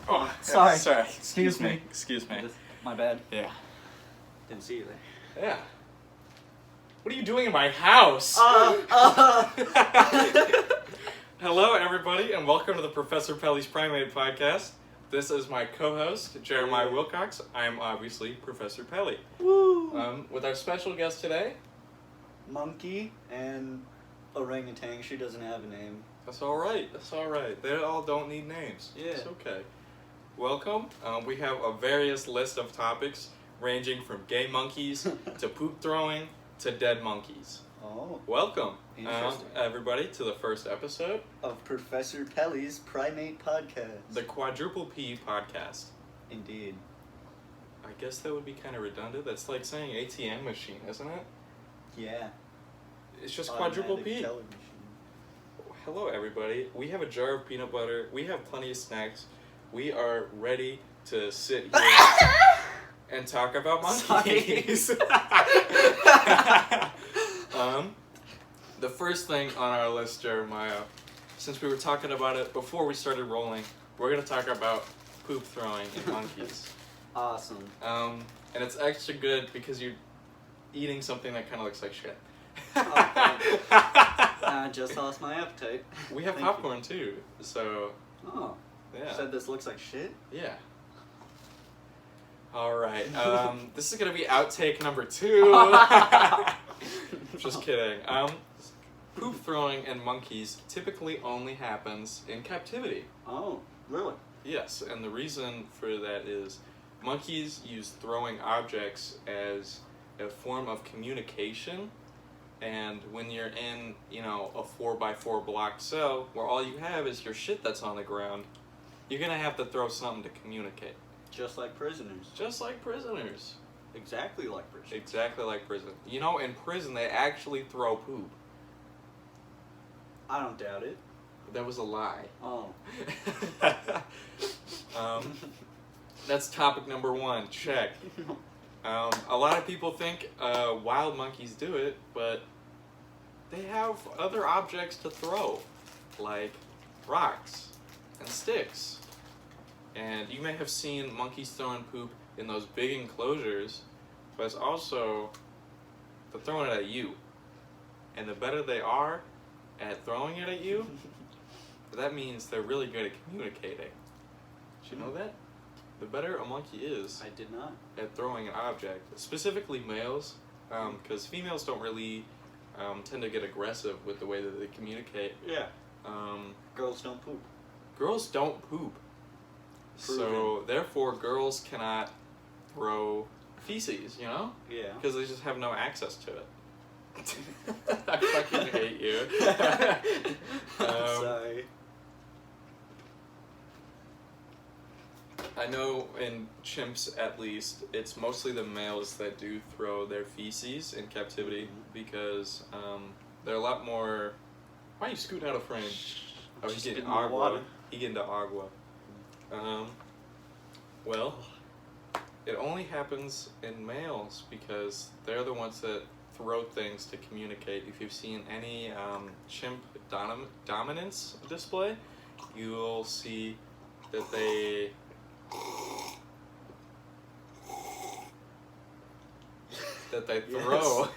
Oh, sorry. Sorry. Excuse me. Excuse me. My bad. Yeah. Didn't see you there. Yeah. What are you doing in my house? Hello, everybody, and welcome to the Professor Pelleys Primate podcast. This is my co-host, Jeremiah Wilcox. I'm obviously Professor Pelly. Woo! With our special guest today. Monkey and orangutan. She doesn't have a name. That's all right. That's all right. They all don't need names. Yeah. It's okay. Welcome. We have a various list of topics ranging from gay monkeys to poop throwing to dead monkeys. Oh. Welcome, Interesting. everybody, to the first episode Of Professor Pelly's Primate podcast. the Quadruple P podcast. Indeed. I guess that would be kind of redundant. That's like saying ATM machine, isn't it? Yeah. It's just Quadruple Automatic P. teller machine. Hello, everybody. We have a jar of peanut butter. We have plenty of snacks. We are ready to sit here and talk about monkeys. The first thing on our list, Jeremiah, since we were talking about it before we started rolling, we're going to talk about poop throwing in monkeys. Awesome. And it's extra good because you're eating something that kind of looks like shit. I just lost my appetite. We have Thank popcorn too, so Oh. yeah. You said this looks like shit? Yeah. All right. This is gonna be outtake number 2. Just kidding. Poop throwing in monkeys typically only happens in captivity. Oh, really? Yes, and the reason for that is monkeys use throwing objects as a form of communication. And when you're in, a 4x4 block cell where all you have is your shit that's on the ground, you're gonna have to throw something to communicate. Just like prisoners. Just like prisoners. Exactly like prisoners. Exactly like prison. In prison they actually throw poop. I don't doubt it. That was a lie. Oh. That's topic number 1. Check. A lot of people think wild monkeys do it, but they have other objects to throw, like rocks and sticks. And you may have seen monkeys throwing poop in those big enclosures, but it's also, they're throwing it at you. And the better they are at throwing it at you, that means they're really good at communicating. Did you know that? The better a monkey is I did not. at throwing an object, specifically males, because females don't really tend to get aggressive with the way that they communicate. Yeah. Girls don't poop. Girls don't poop. So, therefore, girls cannot throw feces, Yeah. Because they just have no access to it. I fucking hate you. Sorry. I know in chimps, at least, it's mostly the males that do throw their feces in captivity because they're a lot more... Why are you scooting out of frame? Oh, he's getting agua. Water. He getting to agua. Well, it only happens in males because they're the ones that throw things to communicate. If you've seen any chimp dominance display, you'll see that they... throw.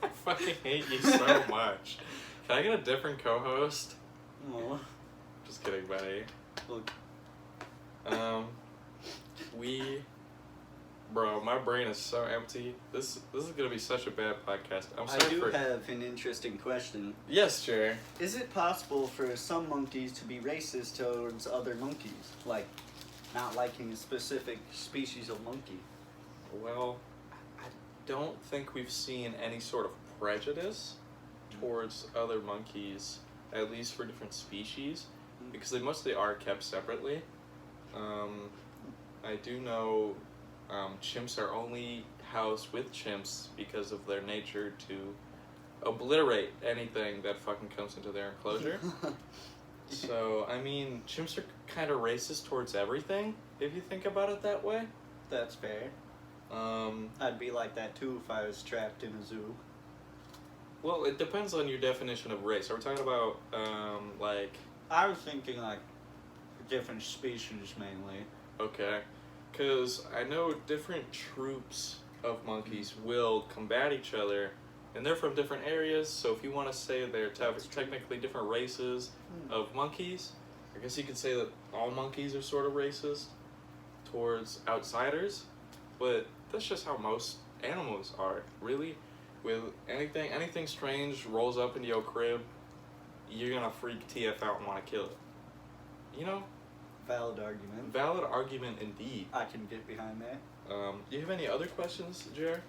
I fucking hate you so much. Can I get a different co-host? Oh. Just kidding, buddy. Look. Bro, my brain is so empty. This is gonna be such a bad podcast. I'm I sorry do for... have an interesting question. Yes, Jerry. Is it possible for some monkeys to be racist towards other monkeys? Like, not liking a specific species of monkey? Well, I don't think we've seen any sort of prejudice towards other monkeys, at least for different species, because they mostly are kept separately. I do know chimps are only housed with chimps because of their nature to obliterate anything that fucking comes into their enclosure. So, chimps are kind of racist towards everything, if you think about it that way. That's fair. I'd be like that too if I was trapped in a zoo. Well, it depends on your definition of race. Are we talking about, I was thinking like different species mainly. Okay. Because I know different troops of monkeys will combat each other, and they're from different areas, so if you want to say they're technically different races of monkeys, I guess you could say that all monkeys are sort of racist towards outsiders, but that's just how most animals are, really. With anything strange rolls up into your crib, you're gonna freak TF out and want to kill it. You know? Valid argument. Valid argument indeed. I can get behind that. Do you have any other questions, Jer?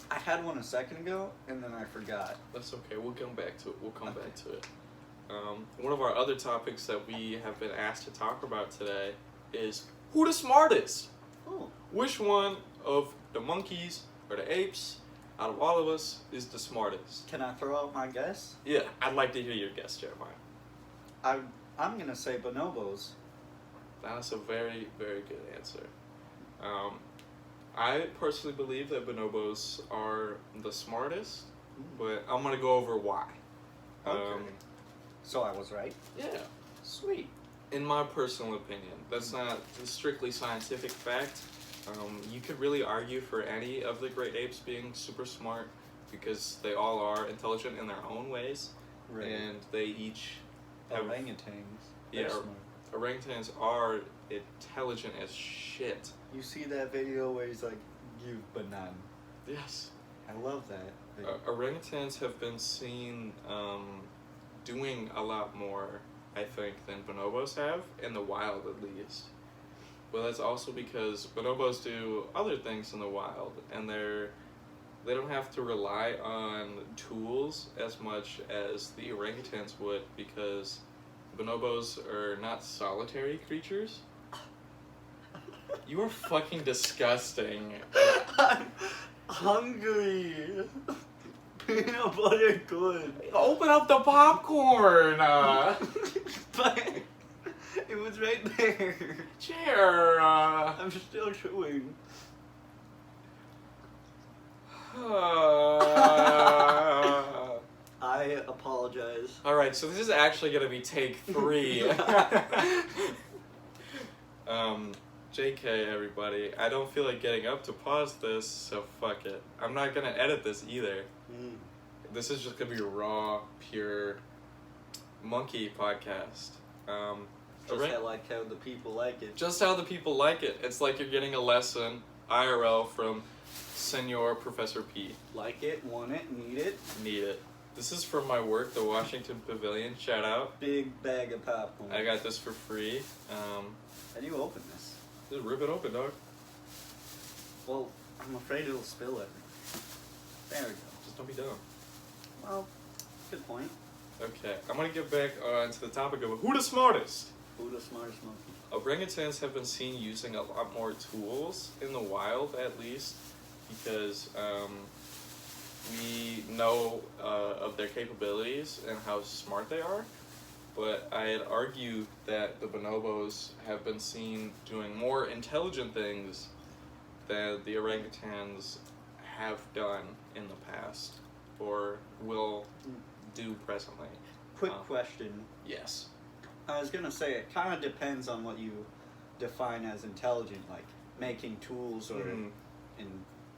I had one a second ago, and then I forgot. That's okay. We'll come back to it. One of our other topics that we have been asked to talk about today is who the smartest? Oh. Which one of the monkeys or the apes out of all of us is the smartest? Can I throw out my guess? Yeah, I'd like to hear your guess, Jeremiah. I'm gonna say bonobos. That's a very, very good answer. I personally believe that bonobos are the smartest, but I'm gonna go over why. Okay. So I was right? Yeah. Sweet. In my personal opinion, that's not a strictly scientific fact. You could really argue for any of the great apes being super smart because they all are intelligent in their own ways, Right. and they each have Orangutans. Yeah, They're smart. orangutans are intelligent as shit. You see that video where he's like, "You banana." Yes. I love that. video. Orangutans have been seen doing a lot more, I think, than bonobos have, in the wild at least. But that's also because bonobos do other things in the wild, and they don't have to rely on tools as much as the orangutans would, because bonobos are not solitary creatures. You are fucking disgusting. I'm hungry. Peanut butter good. Open up the popcorn! But it was right there. Chair! I'm still chewing. I apologize. Alright, so this is actually gonna be take 3. JK, everybody. I don't feel like getting up to pause this, so fuck it. I'm not gonna edit this either. This is just gonna be raw, pure monkey podcast. Like how the people like it. Just how the people like it. It's like you're getting a lesson IRL from Senor Professor P. Like it, want it, need it. Need it. This is from my work, the Washington Pavilion. Shout out. Big bag of popcorn. I got this for free. How do you open this? Just rip it open, dog. Well, I'm afraid it'll spill everything. There we go. Just don't be dumb. Well, good point. Okay, I'm gonna get back to the topic of who the smartest. Who the smartest monkey? Orangutans have been seen using a lot more tools in the wild, at least, because we know of their capabilities and how smart they are. But I'd argue that the bonobos have been seen doing more intelligent things than the orangutans have done in the past, or will do presently. Quick question. Yes. I was gonna say it kind of depends on what you define as intelligent, like making tools or in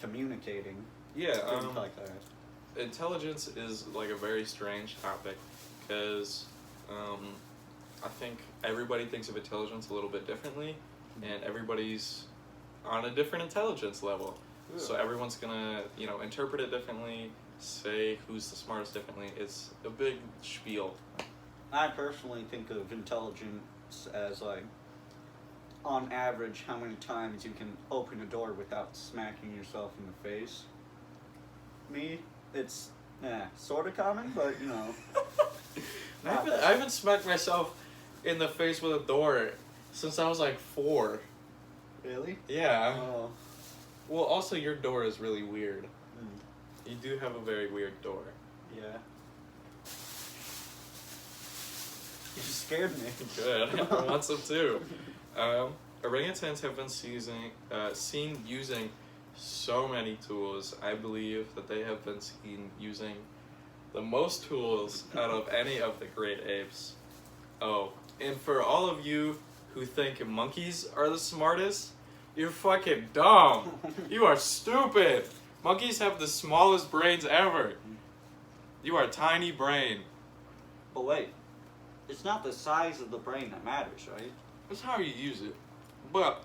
communicating. Yeah. Things like that. Intelligence is like a very strange topic because I think everybody thinks of intelligence a little bit differently, and everybody's on a different intelligence level. Yeah. So everyone's gonna, interpret it differently, say who's the smartest differently. It's a big spiel. I personally think of intelligence as like, on average, how many times you can open a door without smacking yourself in the face. Me, it's sort of common, but I haven't smacked myself in the face with a door since I was like 4. Really? Yeah. Oh. Well, also your door is really weird. You do have a very weird door. Yeah. You scared me. Good. I want some too. Orangutans have been seen using so many tools. I believe that they have been seen using the most tools out of any of the great apes. Oh, And for all of you who think monkeys are the smartest, you're fucking dumb. You are stupid. Monkeys have the smallest brains ever. You are a tiny brain. But wait, it's not the size of the brain that matters, right? That's how you use it. But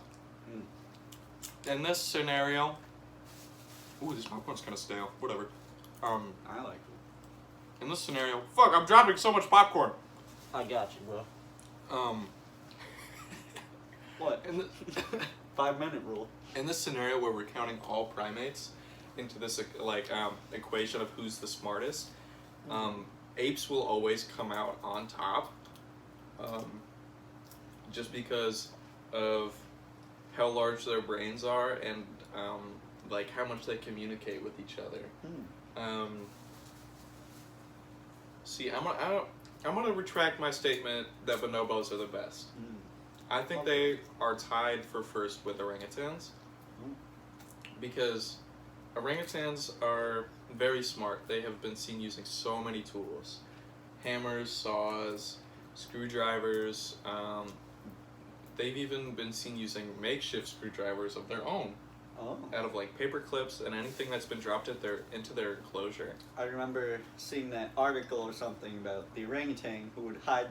in this scenario, ooh, this popcorn's kind of stale. Whatever. I like it. In this scenario, fuck, I'm dropping so much popcorn. I got you, bro. What? In the 5-minute rule. in this scenario where we're counting all primates into this equation of who's the smartest, apes will always come out on top, just because of how large their brains are and like how much they communicate with each other. See, I'm gonna retract my statement that bonobos are the best. I think they are tied for first with orangutans, because orangutans are very smart. They have been seen using so many tools: hammers, saws, screwdrivers. They've even been seen using makeshift screwdrivers of their own, out of like paper clips and anything that's been dropped into their enclosure. I remember seeing that article or something about the orangutan who would hide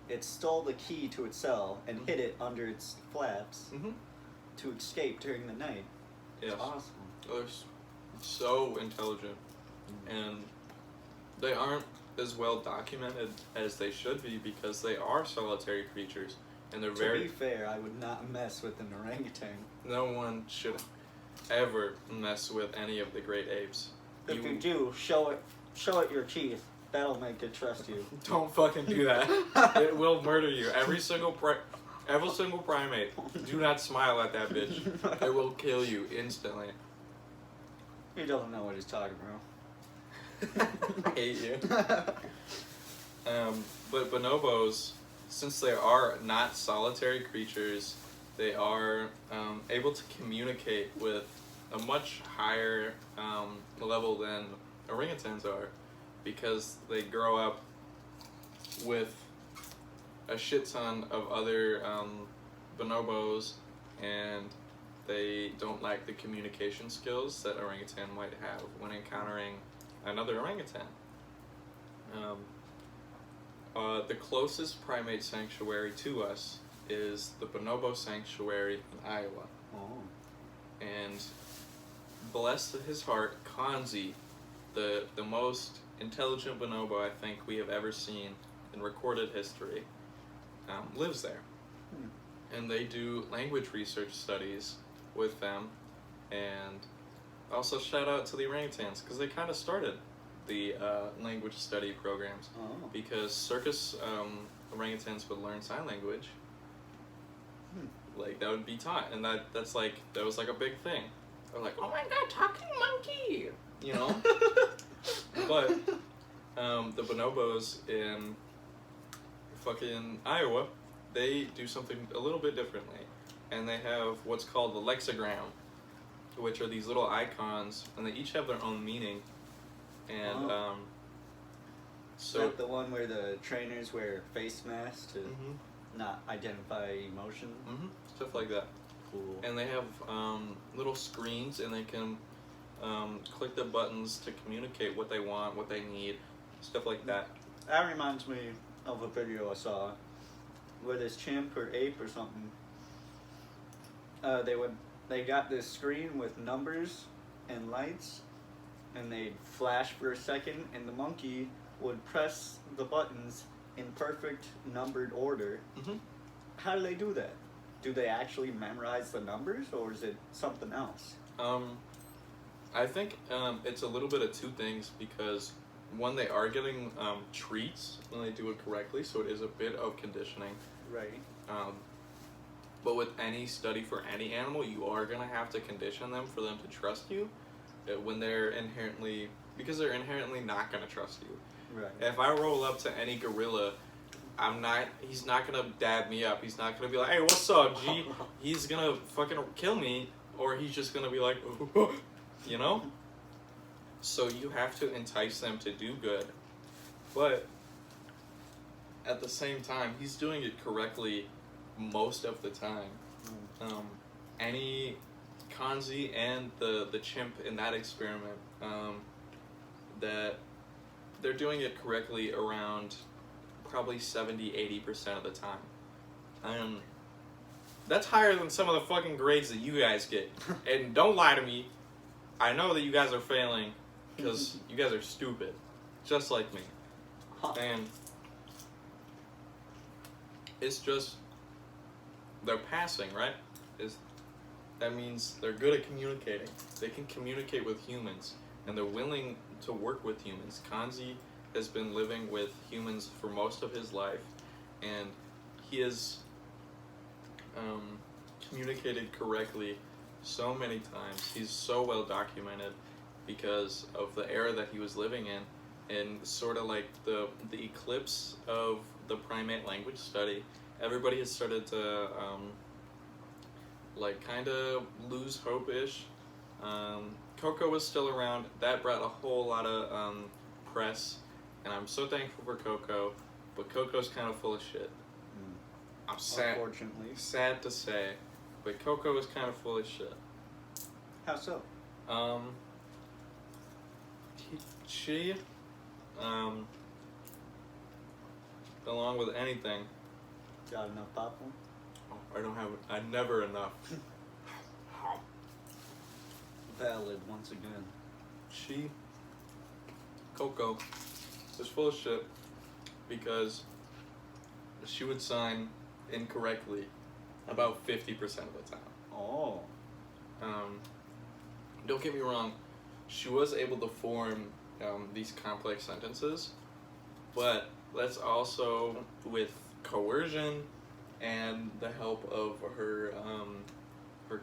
it stole the key to its cell and hid it under its flaps to escape during the night. Yes. It's awesome. They're so intelligent, and they aren't as well documented as they should be because they are solitary creatures, and they're To be fair, I would not mess with an orangutan. No one should ever mess with any of the great apes. If you do, show it your teeth. That'll make it trust you. Don't fucking do that. It will murder you. Every single primate. Do not smile at that bitch. It will kill you instantly. He doesn't know what he's talking about. I hate you. But bonobos, since they are not solitary creatures, they are able to communicate with a much higher level than orangutans are, because they grow up with a shit ton of other bonobos, and they don't lack the communication skills that orangutan might have when encountering another orangutan. The closest primate sanctuary to us is the Bonobo Sanctuary in Iowa. And bless his heart, Kanzi, the most intelligent bonobo I think we have ever seen in recorded history, lives there. And they do language research studies with them, and also shout out to the orangutans, because they kind of started the language study programs, because circus orangutans would learn sign language. Like, that would be taught, and that was like a big thing. They're like, oh my god, talking monkey, you know. But the bonobos in fucking Iowa, they do something a little bit differently, and they have what's called the lexigram, which are these little icons, and they each have their own meaning. And so is that the one where the trainers wear face masks to not identify emotion? Stuff like that. Cool. And they have little screens, and they can click the buttons to communicate what they want, what they need, stuff like that. That reminds me of a video I saw where this chimp or ape or something, they got this screen with numbers and lights, and they'd flash for a second, and the monkey would press the buttons in perfect numbered order. How do they do that? Do they actually memorize the numbers, or is it something else? I think it's a little bit of two things, because one, they are getting treats when they do it correctly, so it is a bit of conditioning. Right. But with any study for any animal, you are going to have to condition them for them to trust you when they're inherently not going to trust you. Right. If I roll up to any gorilla, he's not going to dab me up. He's not going to be like, hey, what's up, G? He's going to fucking kill me, or he's just going to be like, you know? So you have to entice them to do good. But at the same time, he's doing it correctly most of the time. Any Kanzi and the chimp in that experiment, that they're doing it correctly around probably 70-80% of the time. That's higher than some of the fucking grades that you guys get. And don't lie to me. I know that you guys are failing because you guys are stupid, just like me. And it's just they're passing, right? That means they're good at communicating. They can communicate with humans, and they're willing to work with humans. Kanzi has been living with humans for most of his life, and he has communicated correctly so many times. He's so well documented because of the era that he was living in, and sort of like the eclipse of the primate language study. Everybody has started to like kind of lose hope-ish. Coco was still around. That brought a whole lot of press, and I'm so thankful for Coco, but Coco's kind of full of shit. I'm sad to say, but Coco is kind of full of shit. How so? She along with anything. Got enough popcorn? I never enough. Valid once again. Coco, is full of shit because she would sign incorrectly about 50% of the time. Oh. Don't get me wrong, she was able to form these complex sentences, but that's also with coercion and the help of her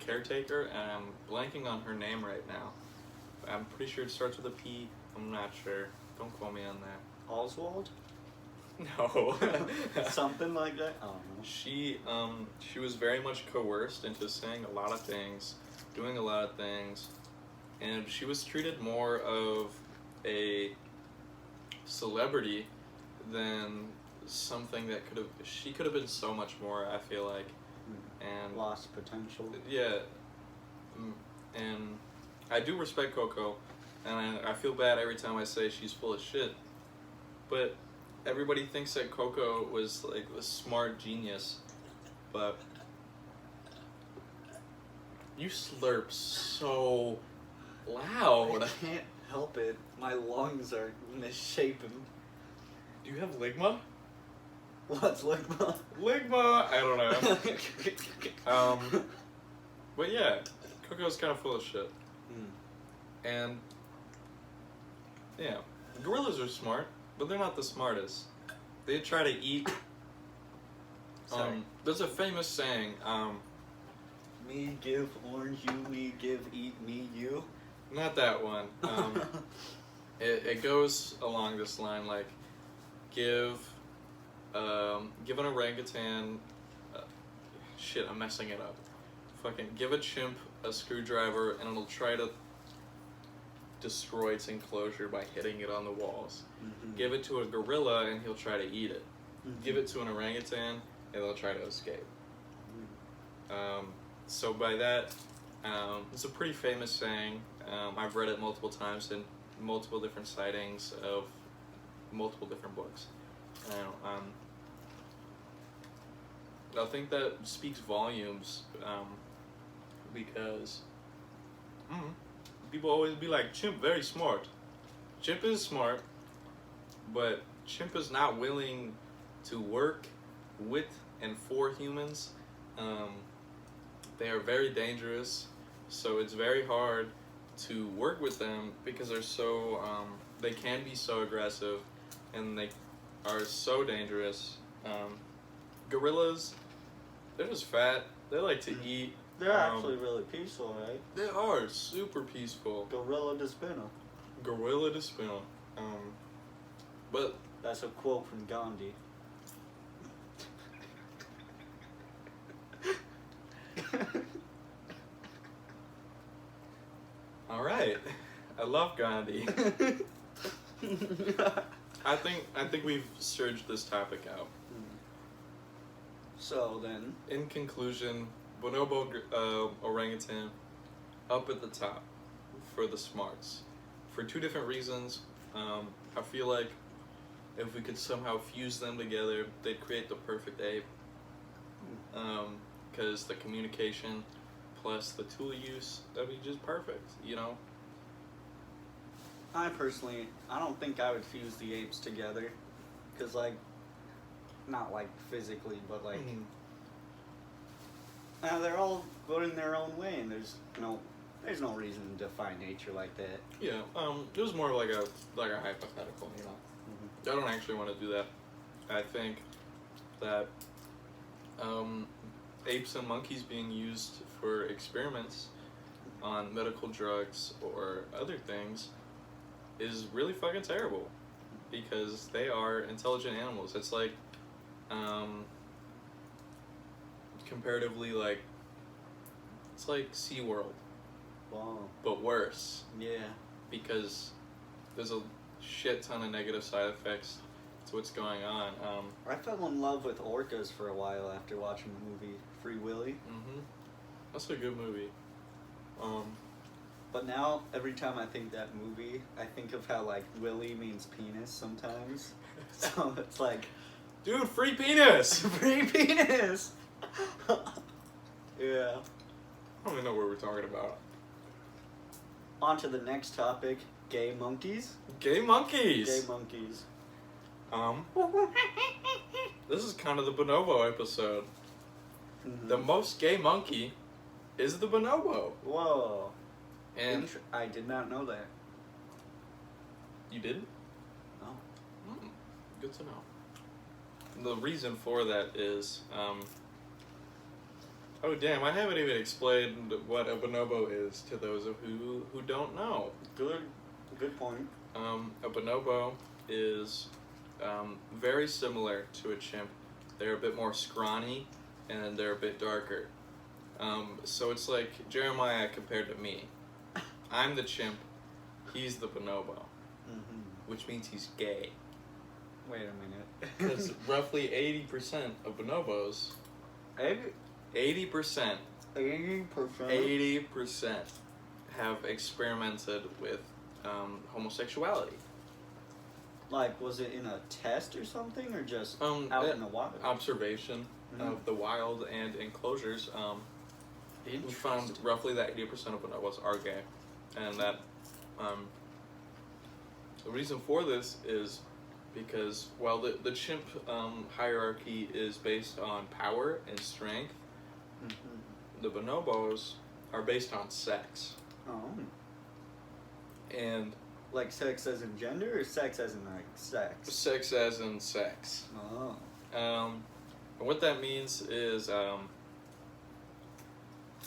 caretaker, and I'm blanking on her name right now. I'm pretty sure it starts with a P. I'm not sure. Don't quote me on that. Oswald? No. Something like that? I don't know. She was very much coerced into saying a lot of things, doing a lot of things, and she was treated more of a celebrity than something that she could have been so much more, I feel like. And lost potential. Yeah. And I do respect Coco, and I feel bad every time I say she's full of shit, but everybody thinks that Coco was like a smart genius, but you slurp so loud. I can't help it. My lungs are misshapen. Do you have ligma? What's ligma? Ligma! I don't know. But yeah, Coco's kind of full of shit. And yeah, gorillas are smart, but they're not the smartest. They try to eat. There's a famous saying. Me give orange, you me give eat me you. Not that one. It goes along this line like, give an orangutan. Shit, I'm messing it up. Fucking give a chimp a screwdriver and it'll try to destroy its enclosure by hitting it on the walls. Give it to a gorilla and he'll try to eat it. Give it to an orangutan and they'll try to escape. So by that, it's a pretty famous saying. I've read it multiple times in multiple different sightings of multiple different books. I think that speaks volumes because people always be like, Chimp very smart. Chimp is smart, but Chimp is not willing to work with and for humans. They are very dangerous, so it's very hard to work with them because they're so they can be so aggressive and they are so dangerous. Gorillas, they're just fat. They like to eat. They're actually really peaceful, right? They are super peaceful. Gorilla de Spino. Gorilla de Spino. But that's a quote from Gandhi. all right, I love Gandhi. I think we've surged this topic out. So then, In conclusion, bonobo orangutan up at the top for the smarts for two different reasons. I feel like if we could somehow fuse them together, they'd create the perfect ape. Because the communication plus the tool use, that'd be just perfect, you know? I don't think I would fuse the apes together, because like, not like physically, but like, they're all good in their own way, and there's no reason to define nature like that. Yeah, it was more like a hypothetical, you know? I don't actually want to do that. I think that apes and monkeys being used for experiments on medical drugs or other things is really fucking terrible, because they are intelligent animals. It's like comparatively, like, it's like SeaWorld, Wow. but worse, Yeah. because there's a shit ton of negative side effects to what's going on. I fell in love with orcas for a while after watching the movie Free Willy. That's a good movie. But now, every time I think that movie, I think of how, like, Willy means penis sometimes. So it's like, Dude, free penis! free penis! Yeah. I don't even know what we're talking about. On to the next topic, gay monkeys. Gay monkeys! Gay monkeys. This is kind of the bonobo episode. The most gay monkey is the bonobo. Whoa. And I did not know that. you didn't? No. Good to know. The reason for that is, oh damn, I haven't even explained what a bonobo is to those of who don't know. Good point. A bonobo is very similar to a chimp. They're a bit more scrawny and they're a bit darker. So it's like Jeremiah compared to me. I'm the chimp, he's the bonobo, which means he's gay. Wait a minute. Because roughly 80% of bonobos, 80% 80% have experimented with homosexuality. Like, was it in a test or something, or just out in the wild? Observation of the wild and enclosures. We found roughly that 80% of bonobos are gay, and that the reason for this is because while the chimp hierarchy is based on power and strength, the bonobos are based on sex. Oh. And Like sex as in gender, or sex as in like sex? sex as in sex. Oh. And what that means is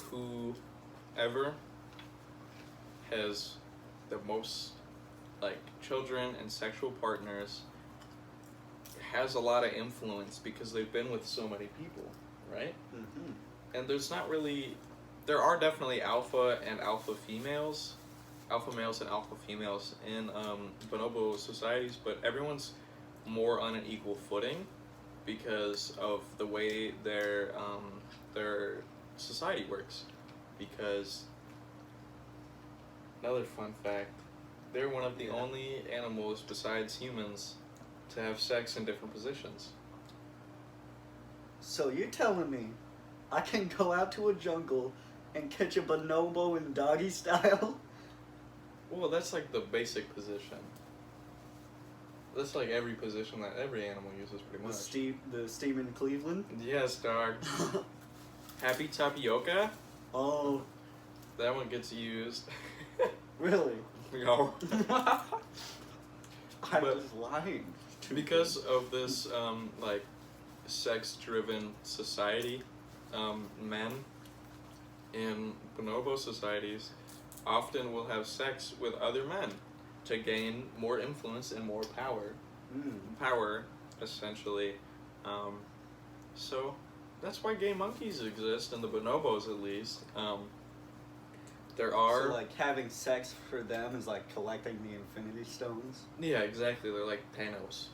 whoever has the most like children and sexual partners has a lot of influence because they've been with so many people, right? And there are definitely alpha and alpha females, alpha males and alpha females in bonobo societies, but everyone's more on an equal footing because of the way their society works. Because another fun fact, they're one of the only animals besides humans to have sex in different positions. So you're telling me I can go out to a jungle and catch a bonobo in doggy style? Well, that's like the basic position. That's like every position that every animal uses pretty much. The Stephen Cleveland? Yes, dog. Happy tapioca? Oh, That one gets used. really? No. I was lying. Because of this, like, sex-driven society, men in bonobo societies often will have sex with other men to gain more influence and more power. Power, essentially. So that's why gay monkeys exist, and the bonobos at least. There are. So, like, having sex for them is like collecting the Infinity Stones. Yeah, exactly. They're like Thanos.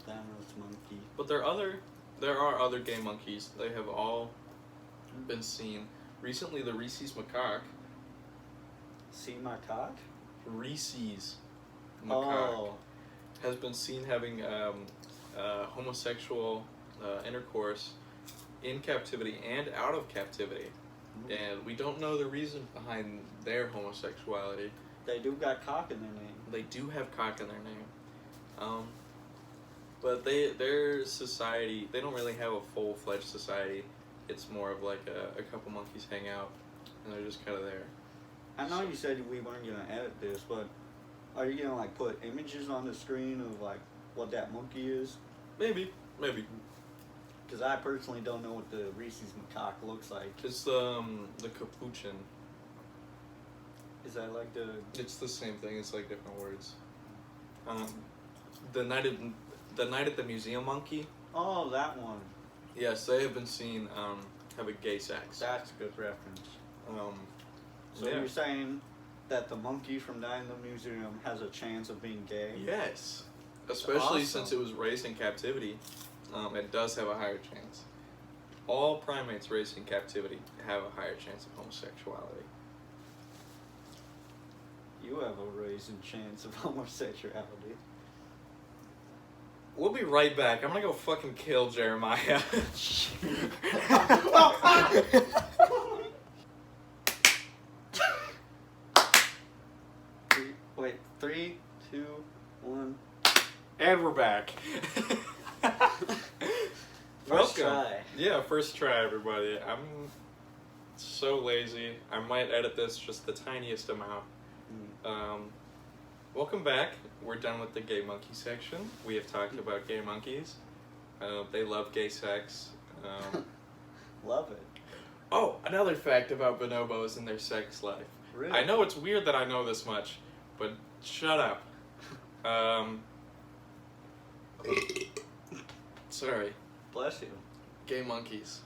Thanos monkey. But there are other gay monkeys. They have all been seen. Recently, the Reese's macaque. See my cock? Reese's macaque Oh. has been seen having homosexual intercourse in captivity and out of captivity. And we don't know the reason behind their homosexuality. They do got cock in their name. They do have cock in their name. But their society, they don't really have a full-fledged society. It's more of like a couple monkeys hang out, and they're just kind of there. I know you said we weren't going to edit this, but are you going to, like, put images on the screen of, like, what that monkey is? Maybe. Because I personally don't know what the Reese's macaque looks like. It's the capuchin. Is that like the... It's the same thing. It's like different words. The night at the museum monkey. Oh, that one. Yes, they have been seen have a gay sex. That's a good reference. So yeah. you're saying that the monkey from Night in the Museum has a chance of being gay? Yes, especially Awesome. since it was raised in captivity. It does have a higher chance. All primates raised in captivity have a higher chance of homosexuality. You have a raising chance of homosexuality. We'll be right back. I'm gonna go fucking kill Jeremiah. Wait, 3, 2, 1. And we're back. First Welcome. try. Yeah, first try, everybody. I'm so lazy. I might edit this just the tiniest amount. Welcome back. We're done with the gay monkey section. We have talked about gay monkeys. They love gay sex. Love it. Oh, another fact about bonobos and their sex life. Really? I know it's weird that I know this much, but shut up. Sorry. Bless you. Gay monkeys.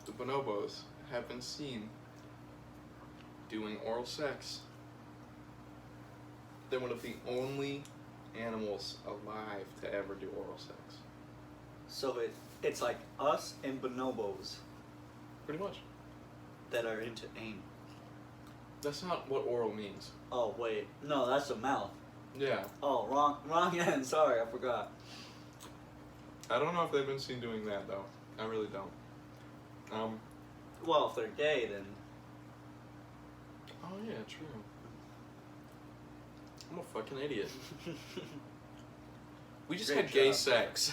The bonobos have been seen doing oral sex. They're one of the only animals alive to ever do oral sex. So it's like us and bonobos Pretty much. that are into aim. That's not what oral means. Oh, wait. No, that's the mouth. Yeah. Oh, wrong end. Sorry, I forgot. I don't know if they've been seen doing that, though. I really don't. Well, if they're gay, then... Oh, yeah, true. I'm a fucking idiot. We just Great had gay job. sex.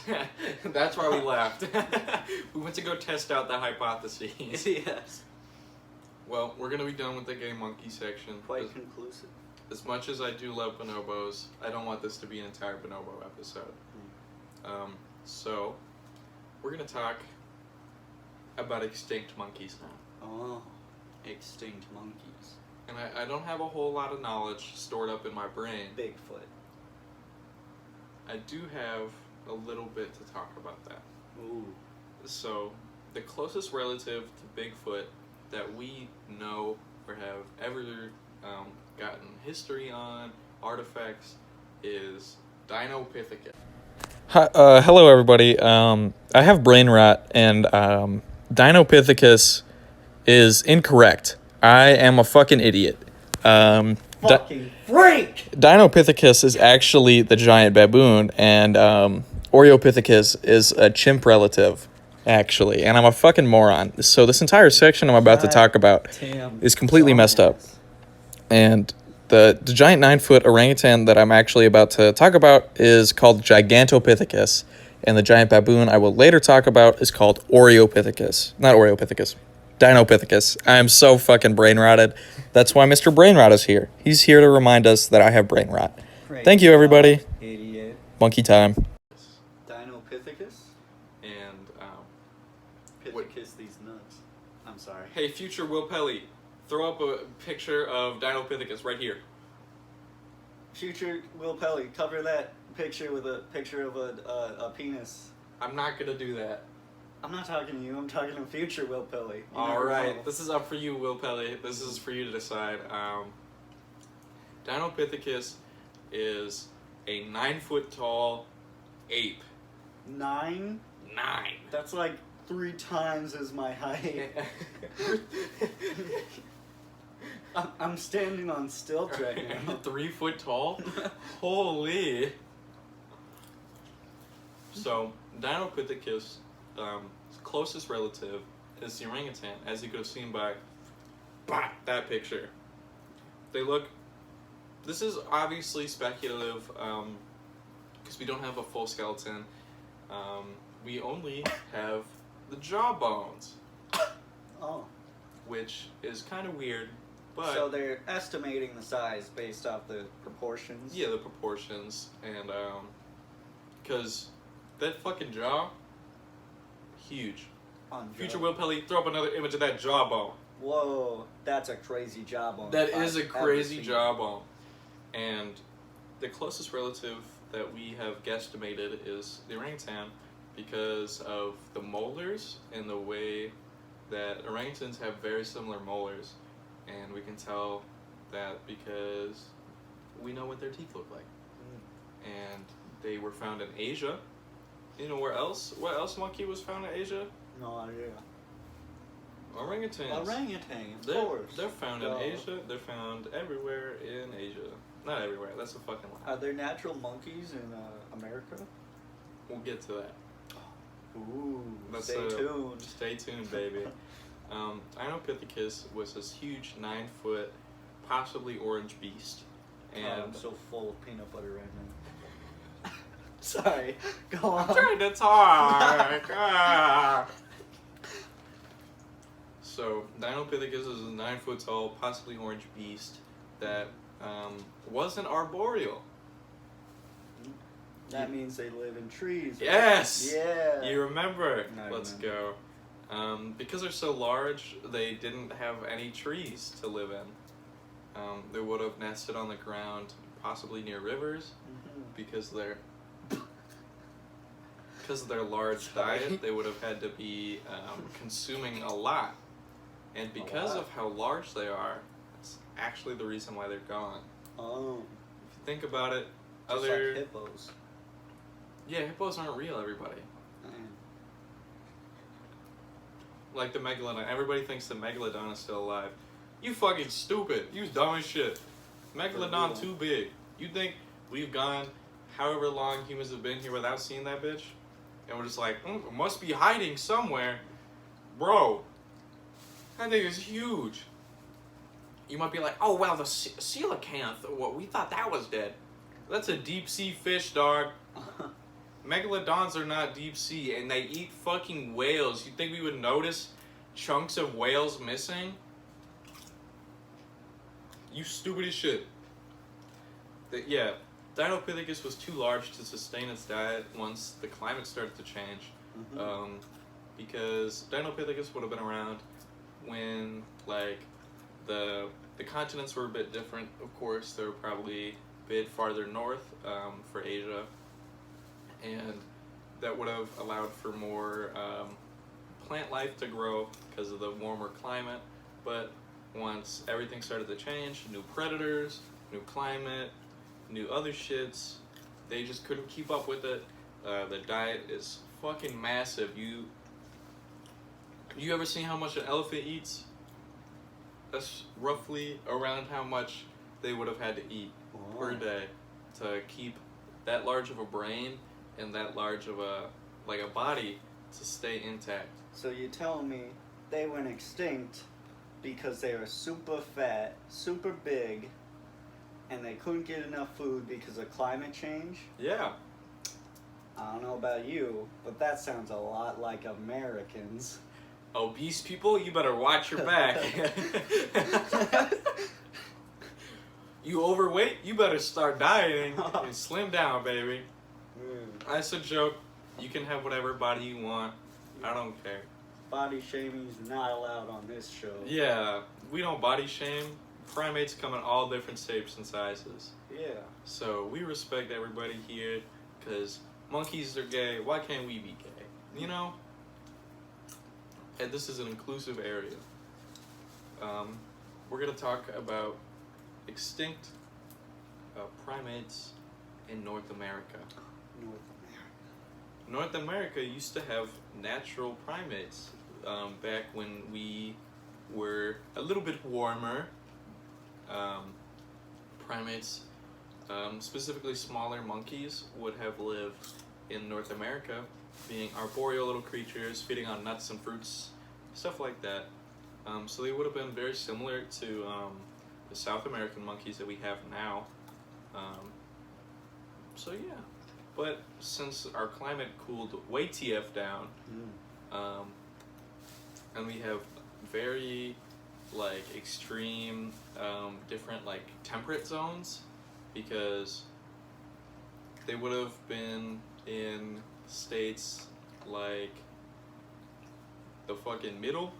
That's why we left. We went to go test out the hypotheses. Yes. Well, we're going to be done with the gay monkey section. Quite conclusive. As much as I do love bonobos, I don't want this to be an entire bonobo episode. So, we're going to talk about extinct monkeys now. Oh, extinct monkeys. And I don't have a whole lot of knowledge stored up in my brain. Bigfoot. I do have a little bit to talk about that. Ooh. So, the closest relative to Bigfoot that we know or have ever gotten history on, artifacts, is Dinopithecus. Hi, hello everybody. I have brain rot, and Dinopithecus is incorrect. I am a fucking idiot. Fucking freak! Dinopithecus is actually the giant baboon, and Oreopithecus is a chimp relative, actually. And I'm a fucking moron. So this entire section I'm about to talk about is completely messed up. And the giant 9-foot orangutan that I'm actually about to talk about is called Gigantopithecus. And the giant baboon I will later talk about is called Oreopithecus. Not Oreopithecus. Dinopithecus. I'm so fucking brain rotted. That's why Mr. Brain Rot is here. He's here to remind us that I have brain rot. Great Thank you, everybody. Idiot. Monkey time. Dinopithecus? And, Pithecus these nuts. I'm sorry. hey, future Will Pelly, throw up a picture of Dinopithecus right here. Future Will Pelly, cover that picture with a picture of a penis. I'm not gonna do that. I'm not talking to you. I'm talking to future Will Pelly. You All never right, know. this is up for you, Will Pelly. This is for you to decide. Dinopithecus is a 9-foot tall ape. 9? 9. That's like 3 times as my height. I'm standing on stilts right now. 3 foot tall? Holy. So, Dinopithecus' closest relative is the orangutan, as you could have seen by that picture. They look. This is obviously speculative because we don't have a full skeleton. We only have the jawbones, Oh. which is kind of weird. But So they're estimating the size based off the proportions? yeah, the proportions and because that fucking jaw, huge. On Future jaw. Will Pelly, throw up another image of that jawbone. Whoa, that's a crazy jawbone. That if I've is a ever crazy seen it. jawbone. And the closest relative that we have guesstimated is the orangutan because of the molars and the way that orangutans have very similar molars. And we can tell that because we know what their teeth look like. And they were found in Asia. You know where else? What else monkey was found in Asia? No idea. Orangutans. Orangutan, of course. They're found in Duh. Asia. They're found everywhere in Asia. Not everywhere. That's a fucking lie. Are there natural monkeys in America? We'll get to that. Ooh, That's, stay tuned. Stay tuned, baby. Dinopithecus was this huge 9-foot, possibly orange beast. And I'm so full of peanut butter right now. Sorry, go on. I'm trying to talk. Ah. So, Dinopithecus is a 9-foot tall, possibly orange beast that wasn't arboreal. That means they live in trees. Yes! Yeah. You remember? No, I Let's remember. go. Because they're so large, they didn't have any trees to live in. They would have nested on the ground, possibly near rivers, because of their large Sorry. diet. They would have had to be consuming a lot, and because lot. of how large they are, that's actually the reason why they're gone. Oh. If you think about it, Just other like hippos. yeah, hippos aren't real. Everybody. Like the megalodon. Everybody thinks the megalodon is still alive. You fucking stupid. You dumb as shit. Megalodon real. too big. You think we've gone however long humans have been here without seeing that bitch? And we're just like, it must be hiding somewhere. Bro, that thing is huge. You might be like, oh, well, the coelacanth, well, we thought that was dead. That's a deep sea fish, dog. Megalodons are not deep sea, and they eat fucking whales. You think we would notice chunks of whales missing? You stupid as shit. Yeah, Dinopithecus was too large to sustain its diet once the climate started to change. Because Dinopithecus would have been around when, like, the continents were a bit different. Of course, they were probably a bit farther north for Asia. And that would have allowed for more plant life to grow because of the warmer climate. But once everything started to change, new predators, new climate, new other shits, they just couldn't keep up with it. The diet is fucking massive. You ever seen how much an elephant eats? That's roughly around how much they would have had to eat per day to keep that large of a brain and that large of a body to stay intact. So you're telling me they went extinct because they were super fat, super big, and they couldn't get enough food because of climate change? Yeah. I don't know about you, but that sounds a lot like Americans. Obese people, you better watch your back. You overweight, you better start dieting and slim down, baby. That's a joke. You can have whatever body you want. I don't care. Body shaming is not allowed on this show. Yeah, we don't body shame. Primates come in all different shapes and sizes. Yeah. So we respect everybody here, because monkeys are gay. Why can't we be gay? You know? and this is an inclusive area. We're gonna talk about extinct primates in North America. North America used to have natural primates back when we were a little bit warmer. Primates, specifically smaller monkeys, would have lived in North America, being arboreal little creatures, feeding on nuts and fruits, stuff like that. So they would have been very similar to the South American monkeys that we have now. So yeah, but since our climate cooled way TF down, and we have very like extreme different like temperate zones, because they would have been in states like the fucking middle.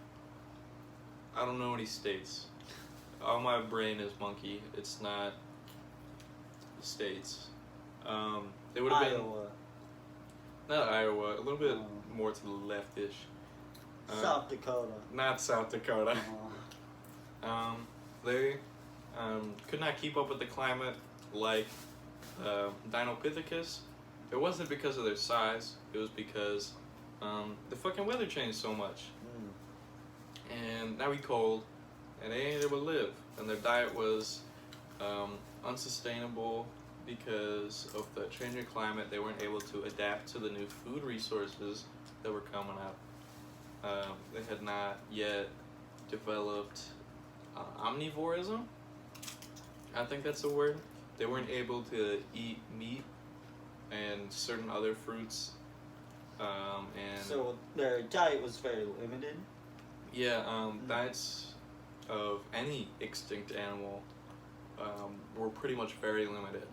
I don't know any states. All my brain is monkey. It's not the states. They would have been not Iowa, a little bit more to the leftish. South Dakota. Not South Dakota. They could not keep up with the climate like Dinopithecus. It wasn't because of their size. It was because the fucking weather changed so much. And now we cold, and they ain't able to live. And their diet was unsustainable because of the changing climate. They weren't able to adapt to the new food resources that were coming up. They had not yet developed omnivorism. I think that's a word. They weren't able to eat meat and certain other fruits. And so their diet was very limited. Yeah, diets of any extinct animal were pretty much very limited.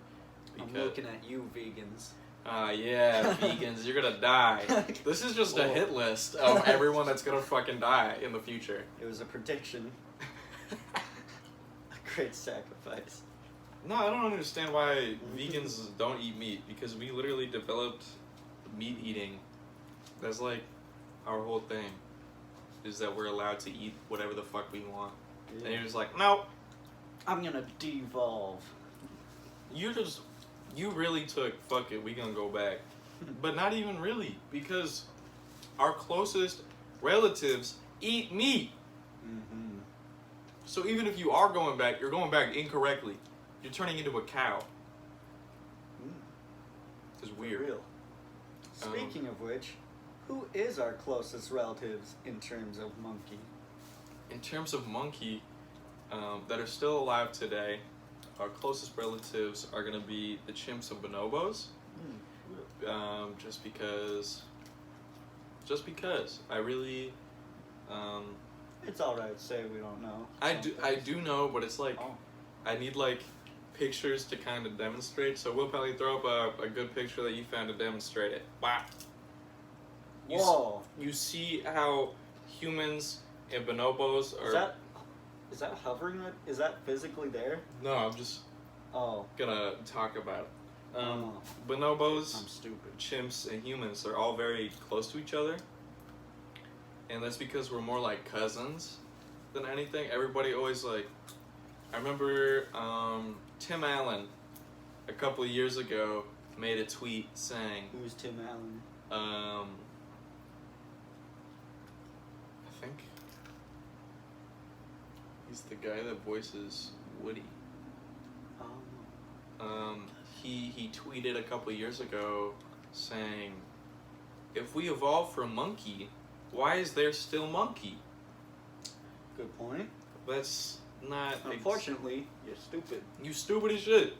I'm looking at you, vegans. Yeah, vegans, you're gonna die. This is just a hit list of everyone that's gonna fucking die in the future. It was a prediction. A great sacrifice. No, I don't understand why vegans don't eat meat, because we literally developed meat eating. That's like our whole thing, is that we're allowed to eat whatever the fuck we want. Yeah. And you're just like, no. I'm gonna devolve. You really took, fuck it, we gonna go back. But not even really, because our closest relatives eat meat. So even if you are going back, you're going back incorrectly. You're turning into a cow. It's weird. Real. Speaking of which, who is our closest relatives in terms of monkey? In terms of monkey, that are still alive today, our closest relatives are going to be the chimps and bonobos. Just because. I really... it's alright to say we don't know. I do know, but it's like, I need like pictures to kind of demonstrate, so we'll probably throw up a good picture that you found to demonstrate it. Wow. Whoa. You see how humans and bonobos are... Is that hovering? Is that physically there? No, I'm just gonna talk about it. Bonobos, I'm stupid. Chimps, and humans are all very close to each other. And that's because we're more like cousins than anything. Everybody always like... I remember Tim Allen, a couple of years ago, made a tweet saying... Who's Tim Allen? I think he's the guy that voices Woody. He tweeted a couple of years ago saying, if we evolved from monkey, why is there still monkey? Good point. That's not... Unfortunately, you're stupid. You stupid as shit.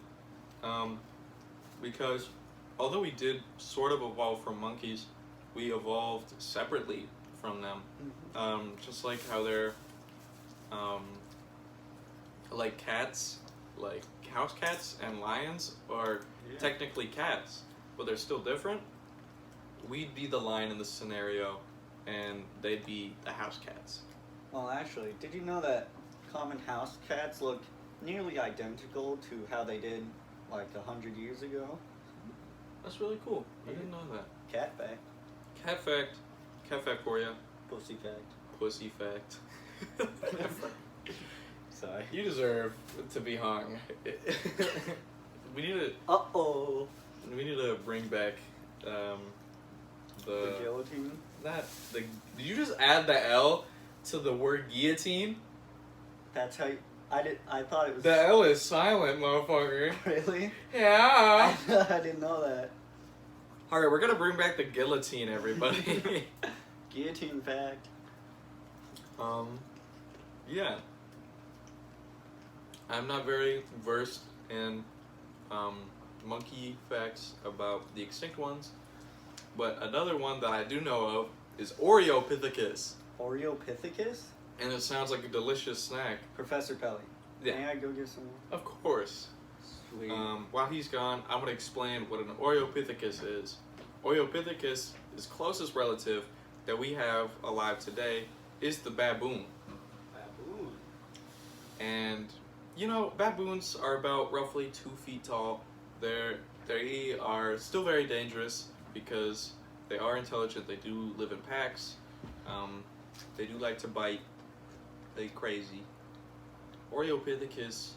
Because although we did sort of evolve from monkeys, we evolved separately from them. Just like how they're like cats, like house cats and lions are technically cats, but they're still different. We'd be the lion in this scenario, and they'd be the house cats. Well, actually, did you know that common house cats look nearly identical to how they did like 100 years ago? That's really cool. I didn't know that. Cat fact. Cat fact for you. Pussy fact. Pussy fact. Sorry. You deserve to be hung. We need to. Uh-oh. We need to bring back The the. guillotine? Not the. Did you just add the L to the word guillotine? That's how you, I thought it was... The L is silent, motherfucker. Really? Yeah. I didn't know that. All right, we're gonna bring back the guillotine, everybody. Guillotine fact. Yeah. I'm not very versed in monkey facts about the extinct ones, but another one that I do know of is Oreopithecus, Oreopithecus? and it sounds like a delicious snack. Professor Pelly. Yeah. May I go get some more? Of course. Sweet. While he's gone, I'm going to explain what an Oreopithecus is. Oreopithecus, his closest relative that we have alive today, is the baboon. Baboon. And, you know, baboons are about roughly 2 feet tall. They are still very dangerous because they are intelligent. They do live in packs. They do like to bite. They crazy. Oreopithecus,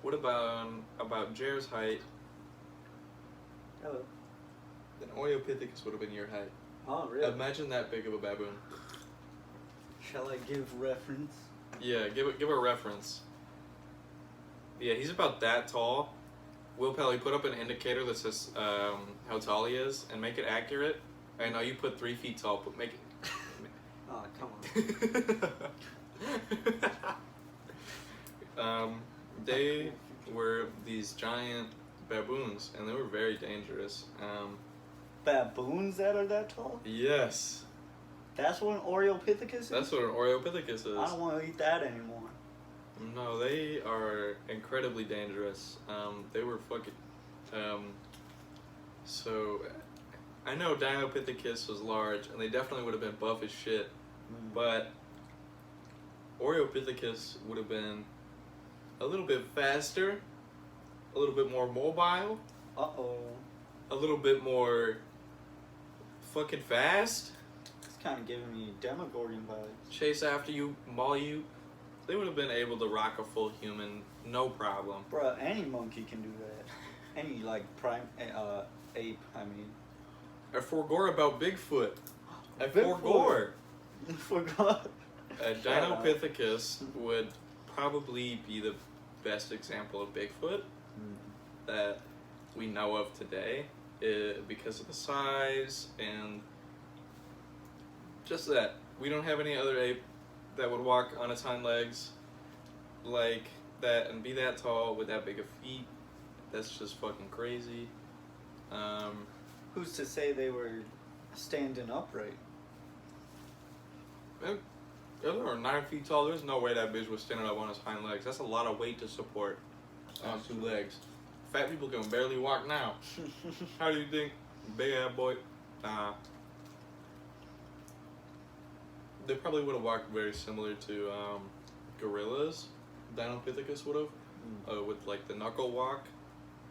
what about Jer's height? Hello. Then Oreopithecus would have been your height. Oh, really? Imagine that big of a baboon. Shall I give reference? Yeah, give a reference. Yeah, he's about that tall. Will Pelly, put up an indicator that says how tall he is and make it accurate. I know you put 3 feet tall, but make it. Oh, come on. They were these giant baboons, and they were very dangerous. Baboons that are that tall? Yes, That's what an Oreopithecus is? that's what an Oreopithecus is. I don't want to eat that anymore. No, they are incredibly dangerous. They were fucking. So, I know Dinopithecus was large, and they definitely would have been buff as shit. But Oreopithecus would have been a little bit faster, a little bit more mobile, Uh-oh. a little bit more fucking fast, It's kind of giving me Demogorgon vibes. chase after you, maul you. They would have been able to rock a full human, no problem. Bruh, any monkey can do that. Any, like, ape, I mean. I forgot about Bigfoot. I Bigfoot. forgot. Forgot. Dinopithecus would probably be the best example of Bigfoot that we know of today because of the size and just that. We don't have any other ape that would walk on its hind legs like that and be that tall with that big of feet. That's just fucking crazy. Who's to say they were standing upright? If they were 9 feet tall, there's no way that bitch was standing up on his hind legs. That's a lot of weight to support on 2 legs. Fat people can barely walk now. How do you think? Big ass boy? Nah. They probably would have walked very similar to gorillas. Dinopithecus would have, with like the knuckle walk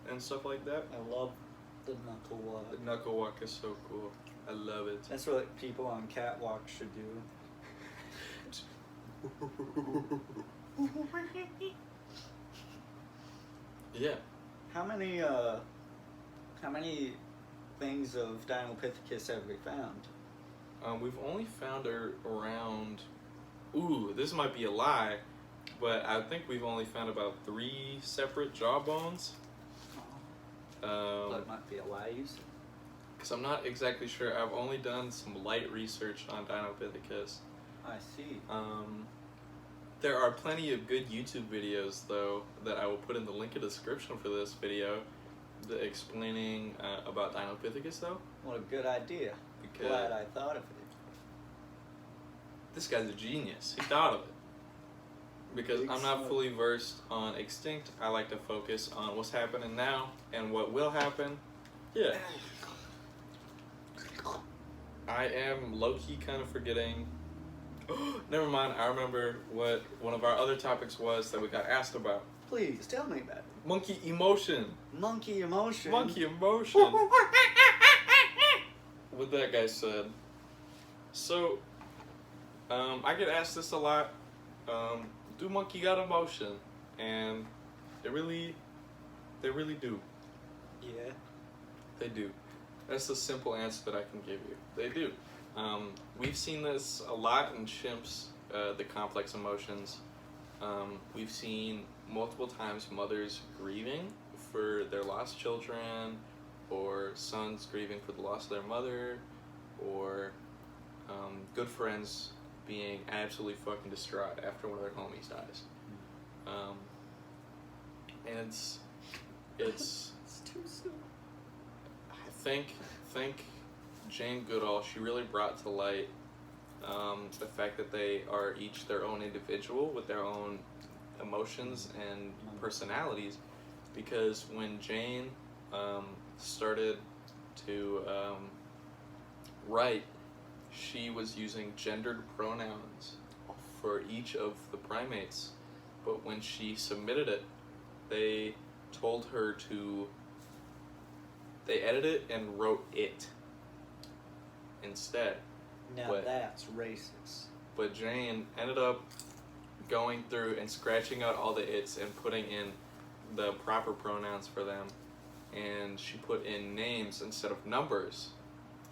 and stuff like that. I love the knuckle walk. The knuckle walk is so cool. I love it. That's what people on catwalks should do. Yeah. How many things of Dinopithecus have we found? We've only found her around. Ooh, this might be a lie, but I think we've only found about 3 separate jawbones. That might be a lie, you said. Because I'm not exactly sure. I've only done some light research on Dinopithecus. I see. There are plenty of good YouTube videos, though, that I will put in the link in the description for this video, explaining about Dinopithecus, though. What a good idea. Because Glad I thought of it. this guy's a genius. He thought of it. Because Big I'm not smoke. fully versed on extinct, I like to focus on what's happening now and what will happen. Yeah. I am low-key kind of forgetting. Never mind, I remember what one of our other topics was that we got asked about. Please, tell me about it. Monkey emotion. Monkey emotion. Monkey emotion. What that guy said. So, I get asked this a lot. Do monkey got emotion? And they really do. Yeah. They do. That's the simple answer that I can give you. They do. We've seen this a lot in chimps, the complex emotions. We've seen multiple times mothers grieving for their lost children, or sons grieving for the loss of their mother, or good friends being absolutely fucking distraught after one of their homies dies. And it's It's too soon. I think Jane Goodall, she really brought to light the fact that they are each their own individual with their own emotions and personalities, because when Jane started to write, she was using gendered pronouns for each of the primates, but when she submitted it, they told her to, they edited it and wrote it instead. Now But- that's racist. But Jane ended up going through and scratching out all the its and putting in the proper pronouns for them, and she put in names instead of numbers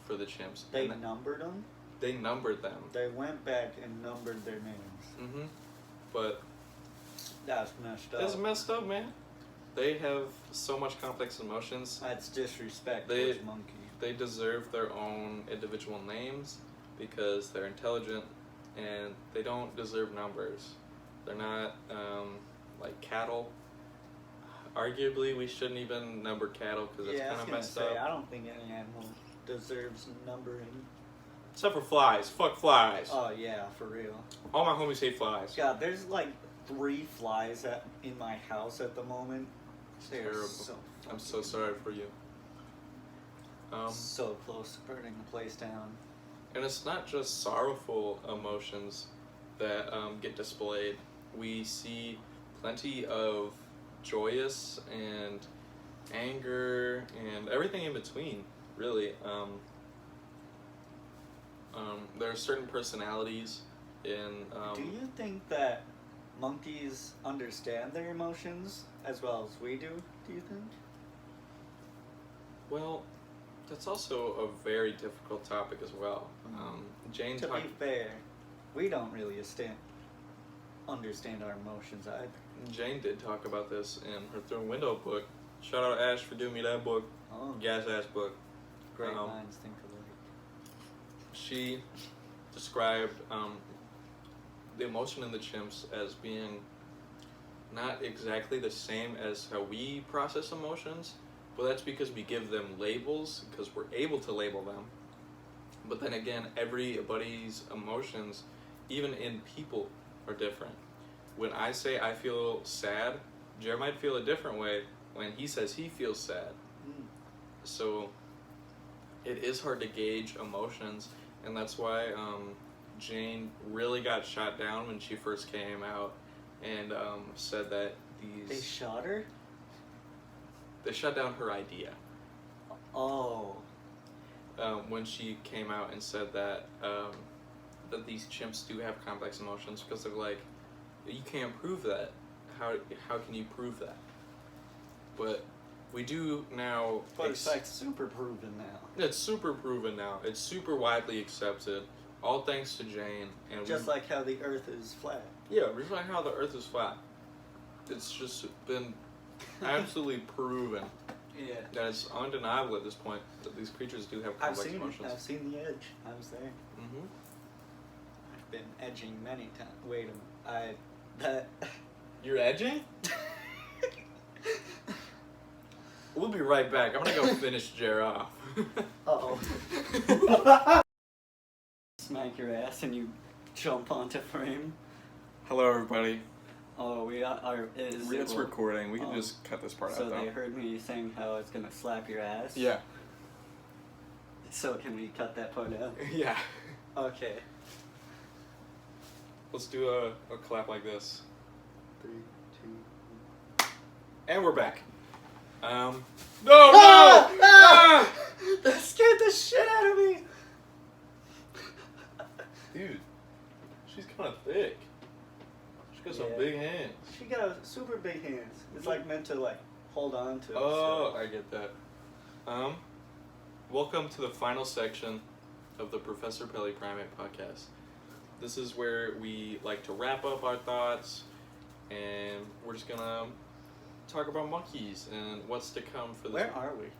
for the chimps. They And numbered them? they numbered them. They went back and numbered their names. Mm-hmm. But That's messed up. it's messed up, man. They have so much complex emotions. That's disrespect They- towards monkey. They deserve their own individual names because they're intelligent, and they don't deserve numbers. They're not like cattle. Arguably, we shouldn't even number cattle because it's Yeah, I kind was of gonna messed say, up. I don't think any animal deserves numbering. Except for flies. Fuck flies. Oh yeah, for real. All my homies hate flies. God, there's like 3 flies in my house at the moment. They're Terrible. so I'm so fucking- sorry for you. So close to burning the place down. And it's not just sorrowful emotions that get displayed. We see plenty of joyous and anger and everything in between, really. There are certain personalities in... Do you think that monkeys understand their emotions as well as we do you think? Well, that's also a very difficult topic as well. Jane To talked... be fair, we don't really understand our emotions either. Jane did talk about this in her Through a Window book. Shout out Ash for doing me that book. Oh, Gas ass book. great minds think alike. She described the emotion in the chimps as being not exactly the same as how we process emotions, but that's because we give them labels, because we're able to label them. But then again, everybody's emotions, even in people, are different. When I say I feel sad, Jared might feel a different way when he says he feels sad. So it is hard to gauge emotions, and that's why Jane really got shot down when she first came out and said that They shot her? they shut down her idea Oh. when she came out and said that that these chimps do have complex emotions, because they're like, you can't prove that. How can you prove that? But we do now. But it's like super proven now. It's super proven now. It's super widely accepted. All thanks to Jane. And Just like how the earth is flat. yeah, just like how the Earth is flat. It's just been absolutely proven Yeah. that it's undeniable at this point that these creatures do have I've complex seen emotions. it. I've seen the edge. I was there. Mm-hmm. I've been edging many times. Wait a minute. You're edging? We'll be right back. I'm gonna go finish Jer off. Uh-oh. Smack your ass and you jump onto frame. Hello, everybody. Oh, we are. It's recording. We can just cut this part So out, though. they heard me saying how it's gonna slap your ass? Yeah. So can we cut that part out? Yeah. Okay. Let's do a clap like this. 3, 2. And we're back. No! Ah! No! Ah! That scared the shit out of me! Dude, thick. She got some Yeah. big hands. She got super big hands. It's like meant to like hold on to. Oh, I get that. Welcome to the final section of the Professor Pelly Primate podcast. This is where we like to wrap up our thoughts, and we're just gonna talk about monkeys and what's to come for this. Where are we? What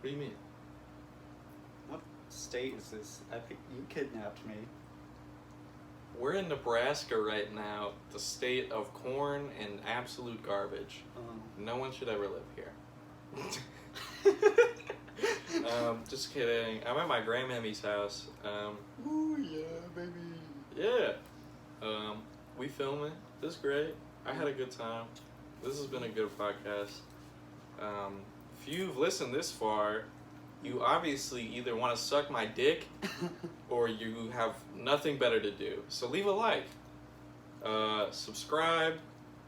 do you mean? What state is this? I think you kidnapped me. We're in Nebraska right now, the state of corn and absolute garbage. No one should ever live here. Just kidding. I'm at my grandmammy's house. Ooh yeah, baby. Yeah. We filming. This is great. I had a good time. This has been a good podcast. If you've listened this far, you obviously either want to suck my dick or you have nothing better to do. So leave a like. Subscribe.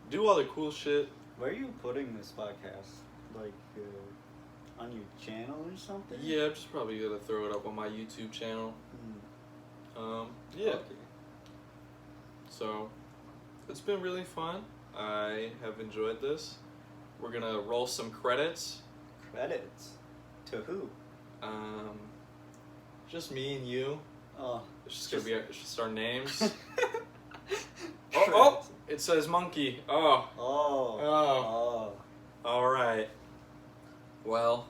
Do all the cool shit. Where are you putting this podcast? Like on your channel or something? Yeah, I'm just probably gonna throw it up on my YouTube channel. Yeah. Okay. So, it's been really fun. I have enjoyed this. We're gonna roll some credits. Credits? To who? Just me and you. Oh. It's just gonna be it's just our names. Credits. Oh! It says monkey. Oh. Oh. Oh. All right. Well,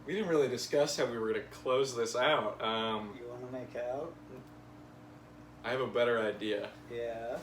we didn't really discuss how we were gonna close this out. You wanna make out? I have a better idea. Yeah.